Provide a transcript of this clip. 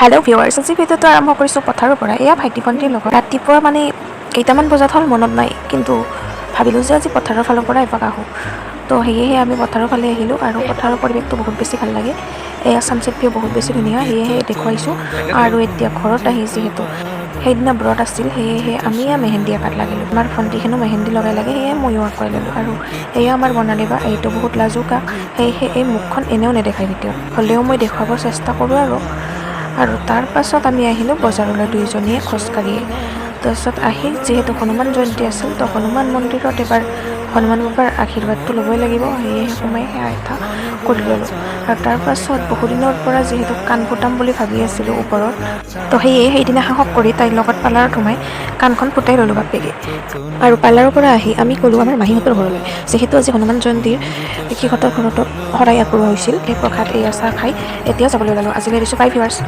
Hello' viewers, আজি ভিডিঅ'টো আৰম্ভ কৰিছোঁ পথাৰৰ পৰা। এয়া ভাইটি ভণ্টিৰ লগত ৰাতিপুৱা মানে কেইটামান বজাত হ'ল মনত নাই, কিন্তু ভাবিলোঁ যে আজি পথাৰৰ ফালৰ পৰা এপাক আহোঁ। তো সেয়েহে আমি পথাৰৰ ফালে আহিলোঁ আৰু পথাৰৰ পৰিৱেশটো বহুত বেছি ভাল লাগে। এয়া ছানছেট ভিউ বহুত বেছি ধুনীয়া, সেয়েহে দেখুৱাইছোঁ। আৰু এতিয়া ঘৰত আহি যিহেতু সেইদিনা ব্ৰত আছিল, সেয়েহে আমি মেহেন্দি আঁকাত লাগিলোঁ। আমাৰ ভণ্টিখনো মেহেন্দি লগাই লাগে, সেয়ে ময়ো আঁকুৱাই ল'লোঁ। আৰু এয়া আমাৰ বৰ্ণালী বা, এইটো বহুত লাজুকা, সেয়েহে এই মুখখন এনেও নেদেখায় ভিডিঅ'ত, হ'লেও মই দেখুৱাব চেষ্টা কৰোঁ আৰু তাৰ পাছত আমি আহিলোঁ বজাৰলৈ দুয়োজনীয়ে খোজকাঢ়িয়ে। তাৰপিছত আহি যিহেতু হনুমান জয়ন্তী আছিল, তো হনুমান মন্দিৰত এবাৰ হনুমান বাবাৰ আশীৰ্বাদটো ল'বই লাগিব, সেয়েহে সোমাই সেয়া এটা কৰি ল'লোঁ। আৰু তাৰপাছত বহুদিনৰ পৰা যিহেতু কাণ ফুটাম বুলি ভাবি আছিলোঁ ওপৰত, তো সেইদিনা সাহস কৰি তাইৰ লগত পাৰ্লাৰত সোমাই কাণখন ফুটাই ল'লোঁ বাপেকে। আৰু পাৰ্লাৰৰ পৰা আহি আমি গ'লোঁ আমাৰ মাহীহঁতৰ ঘৰলৈ, যিহেতু আজি হনুমান জয়ন্তীৰ সিহঁতৰ ঘৰতো শৰাই আগবঢ়োৱা হৈছিল। সেই প্ৰসাদ এয়া চাহ খাই এতিয়া যাবলৈ ওলালোঁ। আজিলৈ দিছোঁ বাই ভিউৱাৰ্ছ।